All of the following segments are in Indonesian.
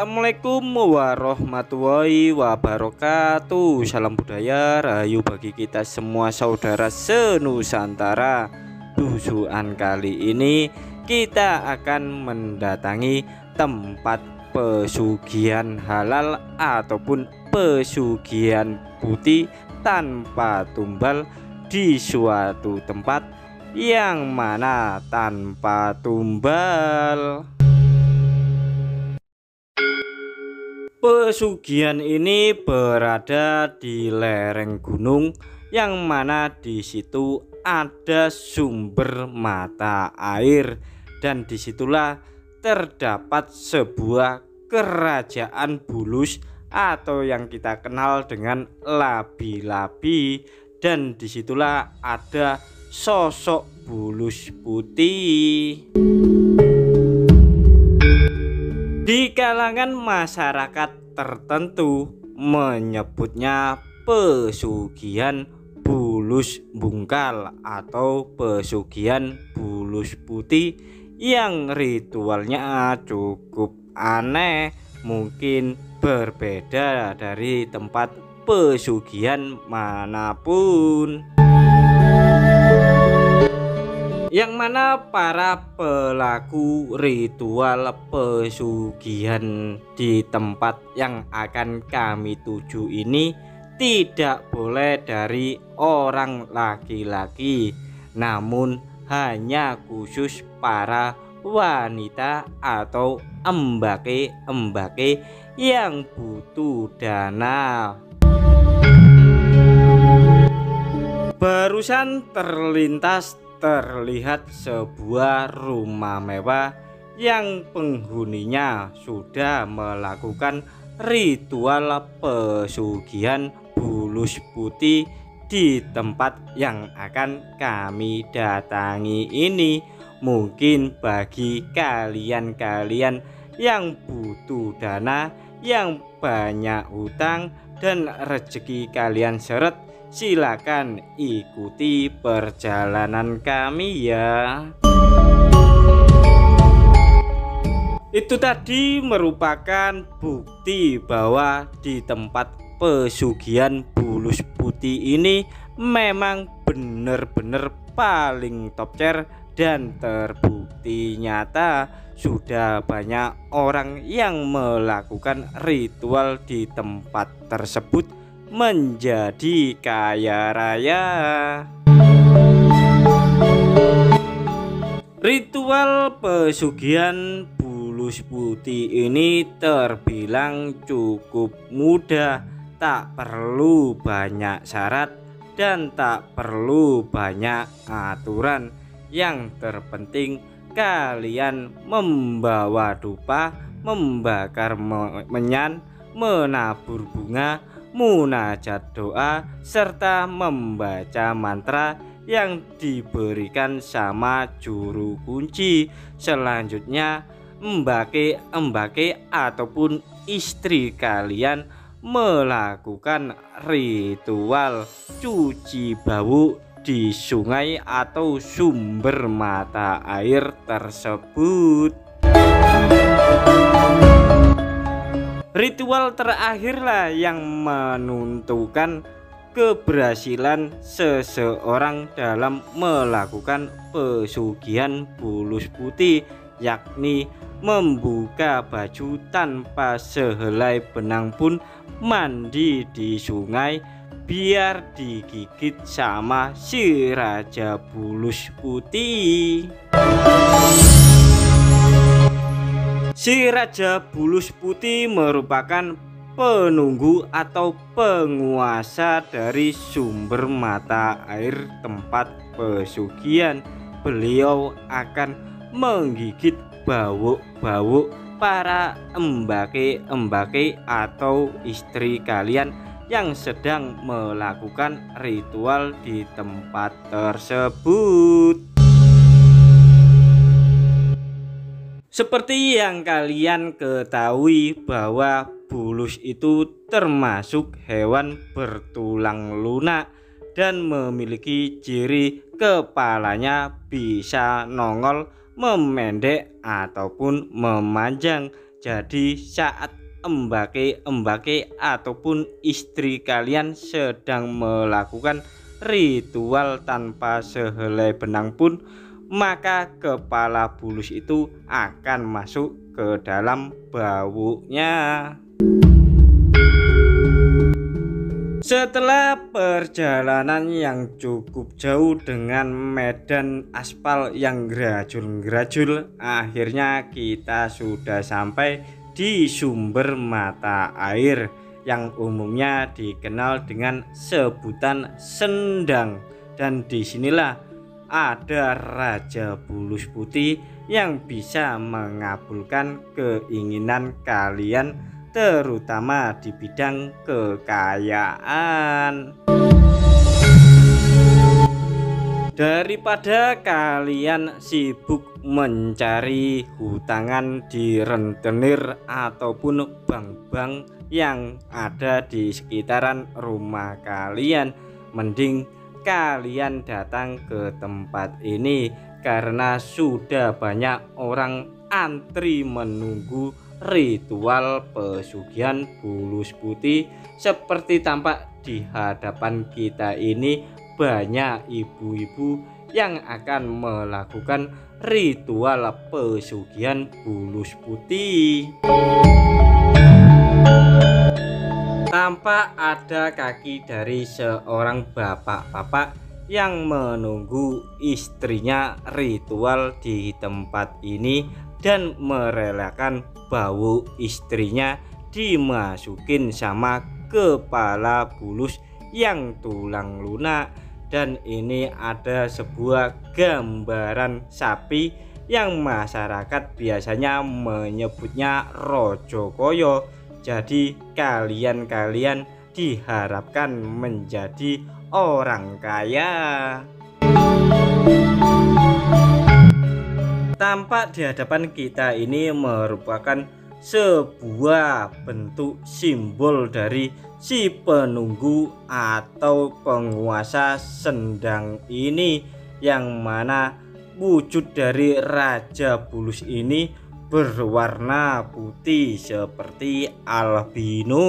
Assalamualaikum warahmatullahi wabarakatuh. Salam budaya rahayu bagi kita semua saudara senusantara. Tujuan kali ini kita akan mendatangi tempat pesugihan halal ataupun pesugihan putih tanpa tumbal di suatu tempat yang mana tanpa tumbal. Pesugihan ini berada di lereng gunung yang mana di situ ada sumber mata air, dan disitulah terdapat sebuah kerajaan bulus atau yang kita kenal dengan labi-labi, dan disitulah ada sosok bulus putih. Di kalangan masyarakat tertentu menyebutnya pesugihan bulus bungkal atau pesugihan bulus putih yang ritualnya cukup aneh, mungkin berbeda dari tempat pesugihan manapun, yang mana para pelaku ritual pesugihan di tempat yang akan kami tuju ini tidak boleh dari orang laki-laki, namun hanya khusus para wanita atau embake-embake yang butuh dana. Barusan terlihat sebuah rumah mewah yang penghuninya sudah melakukan ritual pesugihan bulus putih di tempat yang akan kami datangi ini. Mungkin bagi kalian-kalian yang butuh dana, yang banyak hutang dan rezeki kalian seret, silakan ikuti perjalanan kami ya. Itu tadi merupakan bukti bahwa di tempat pesugihan bulus putih ini memang benar-benar paling top tier, dan terbukti nyata sudah banyak orang yang melakukan ritual di tempat tersebut menjadi kaya raya. Ritual pesugihan bulus putih ini terbilang cukup mudah, tak perlu banyak syarat dan tak perlu banyak aturan. Yang terpenting kalian membawa dupa, membakar menyan, menabur bunga, munajat doa, serta membaca mantra yang diberikan sama juru kunci. Selanjutnya embake-embake ataupun istri kalian melakukan ritual cuci bau di sungai atau sumber mata air tersebut. Ritual terakhirlah yang menentukan keberhasilan seseorang dalam melakukan pesugihan bulus putih, yakni membuka baju tanpa sehelai benang pun, mandi di sungai biar digigit sama si raja bulus putih. Si raja bulus putih merupakan penunggu atau penguasa dari sumber mata air tempat pesugihan. Beliau akan menggigit bau-bau para embake-embake atau istri kalian yang sedang melakukan ritual di tempat tersebut. Seperti yang kalian ketahui bahwa bulus itu termasuk hewan bertulang lunak dan memiliki ciri kepalanya bisa nongol, memendek ataupun memanjang. Jadi saat embake ataupun istri kalian sedang melakukan ritual tanpa sehelai benang pun, maka kepala bulus itu akan masuk ke dalam baunya. Setelah perjalanan yang cukup jauh dengan medan aspal yang gerajul-gerajul, akhirnya kita sudah sampai di sumber mata air yang umumnya dikenal dengan sebutan Sendang. Dan disinilah ada Raja Bulus Putih yang bisa mengabulkan keinginan kalian, terutama di bidang kekayaan. Daripada kalian sibuk mencari hutangan di rentenir ataupun bank-bank yang ada di sekitaran rumah kalian, mending kalian datang ke tempat ini karena sudah banyak orang antri menunggu ritual pesugihan bulus putih. Seperti tampak di hadapan kita ini, banyak ibu-ibu yang akan melakukan ritual pesugihan bulus putih. Tampak ada kaki dari seorang bapak-bapak yang menunggu istrinya ritual di tempat ini dan merelakan bau istrinya dimasukin sama kepala bulus yang tulang lunak. Dan ini ada sebuah gambaran sapi yang masyarakat biasanya menyebutnya rojokoyo. Jadi kalian diharapkan menjadi orang kaya. Tampak di hadapan kita ini merupakan sebuah bentuk simbol dari si penunggu atau penguasa Sendang ini, yang mana wujud dari Raja Bulus ini berwarna putih seperti albino.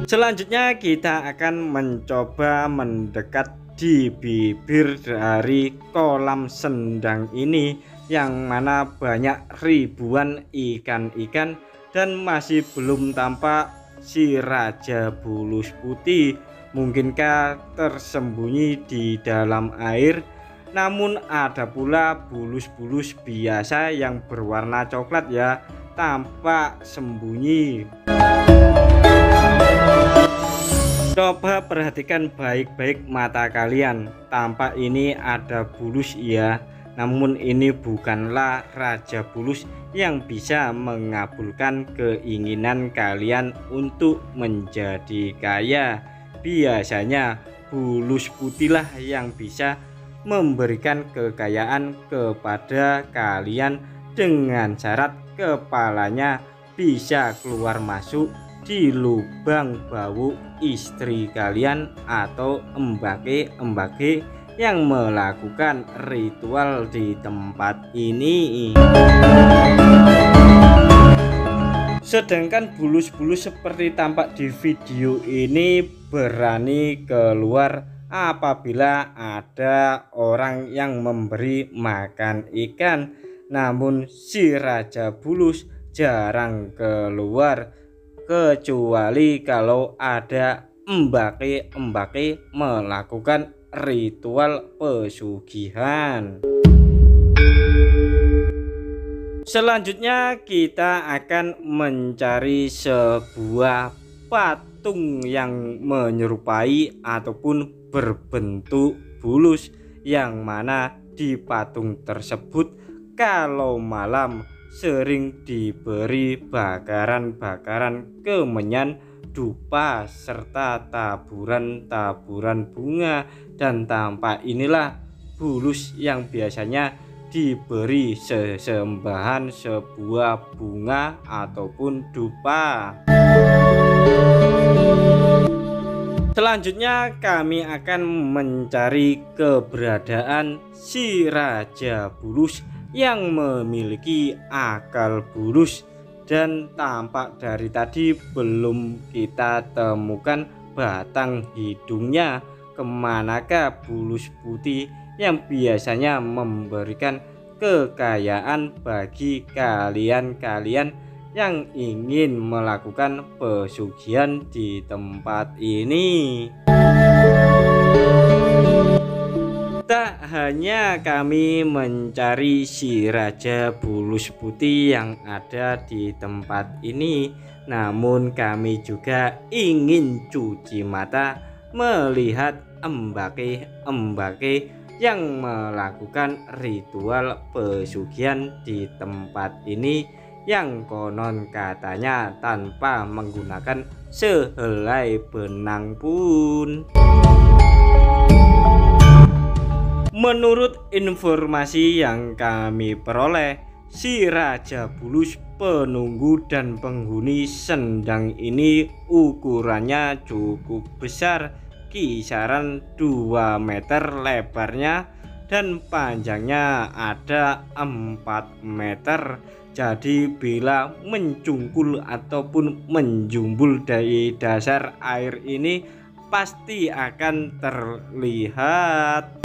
Selanjutnya kita akan mencoba mendekat di bibir dari kolam Sendang ini, yang mana banyak ribuan ikan-ikan dan masih belum tampak si Raja Bulus Putih. Mungkinkah tersembunyi di dalam air? Namun ada pula bulus-bulus biasa yang berwarna coklat ya, tampak sembunyi. Coba perhatikan baik-baik mata kalian, tampak ini ada bulus ya. Namun ini bukanlah Raja Bulus yang bisa mengabulkan keinginan kalian untuk menjadi kaya. Biasanya bulus putihlah yang bisa memberikan kekayaan kepada kalian dengan syarat kepalanya bisa keluar masuk di lubang bau istri kalian atau embake-embake yang melakukan ritual di tempat ini. Sedangkan bulus-bulus seperti tampak di video ini berani keluar apabila ada orang yang memberi makan ikan. Namun si Raja Bulus jarang keluar kecuali kalau ada embake-embake melakukan ritual pesugihan. Selanjutnya kita akan mencari sebuah patung yang menyerupai ataupun berbentuk bulus, yang mana di patung tersebut kalau malam sering diberi bakaran-bakaran kemenyan, dupa, serta taburan-taburan bunga. Dan tampak inilah bulus yang biasanya diberi sesembahan sebuah bunga ataupun dupa. Selanjutnya kami akan mencari keberadaan si Raja Bulus yang memiliki akal bulus, dan tampak dari tadi belum kita temukan batang hidungnya. Kemanakah bulus putih yang biasanya memberikan kekayaan bagi kalian-kalian yang ingin melakukan pesugihan di tempat ini? Tak hanya kami mencari si raja bulus putih yang ada di tempat ini, namun kami juga ingin cuci mata melihat embake-embake yang melakukan ritual pesugihan di tempat ini, yang konon katanya tanpa menggunakan sehelai benang pun. Menurut informasi yang kami peroleh, si Raja Bulus penunggu dan penghuni sendang ini ukurannya cukup besar, kisaran 2 meter lebarnya dan panjangnya ada 4 meter. Jadi bila mencungkul ataupun menjumbul dari dasar air ini pasti akan terlihat.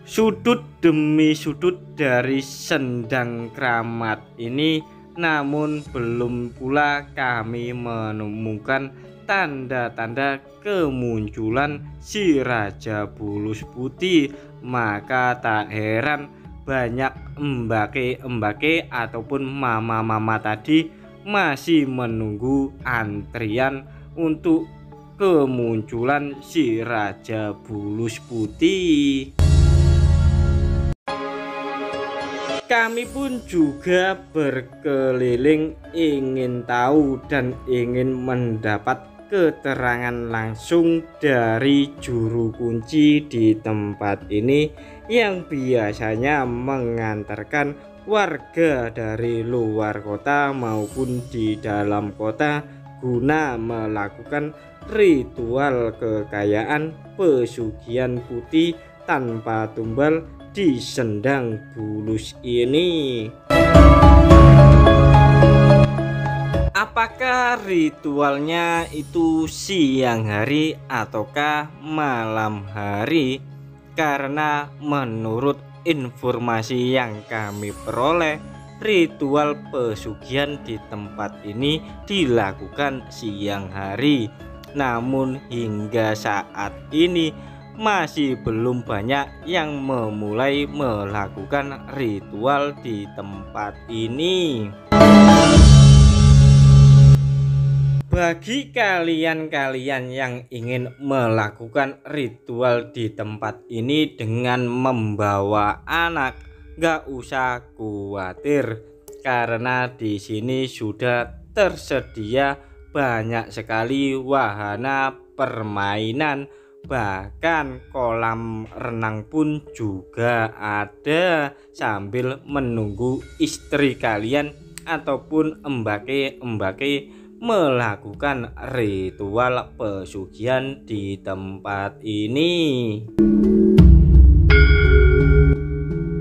Sudut demi sudut dari sendang keramat ini, namun belum pula kami menemukan tanda-tanda kemunculan si Raja Bulus putih. Maka tak heran banyak embake-embake ataupun mama-mama tadi masih menunggu antrian untuk kemunculan si Raja Bulus putih. Kami pun juga berkeliling ingin tahu dan ingin mendapat keterangan langsung dari juru kunci di tempat ini yang biasanya mengantarkan warga dari luar kota maupun di dalam kota guna melakukan ritual kekayaan pesugihan putih tanpa tumbal di sendang bulus ini. Apakah ritualnya itu siang hari ataukah malam hari? Karena menurut informasi yang kami peroleh, ritual pesugihan di tempat ini dilakukan siang hari. Namun hingga saat ini masih belum banyak yang memulai melakukan ritual di tempat ini. Bagi kalian-kalian yang ingin melakukan ritual di tempat ini dengan membawa anak, gak usah khawatir karena di sini sudah tersedia banyak sekali wahana permainan. Bahkan kolam renang pun juga ada sambil menunggu istri kalian ataupun embake-embake melakukan ritual pesugihan di tempat ini.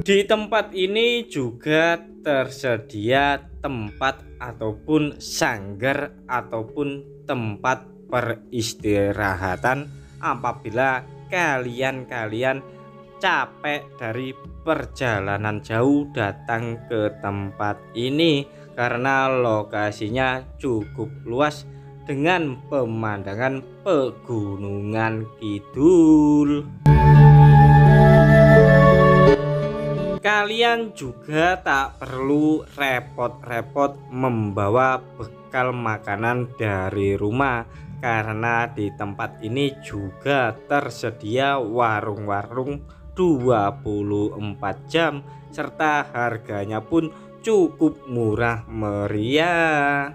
Di tempat ini juga tersedia tempat ataupun sanggar ataupun tempat peristirahatan apabila kalian capek dari perjalanan jauh datang ke tempat ini, karena lokasinya cukup luas dengan pemandangan pegunungan kidul. Kalian juga tak perlu repot-repot membawa bekal makanan dari rumah, karena di tempat ini juga tersedia warung-warung 24 jam serta harganya pun cukup murah meriah.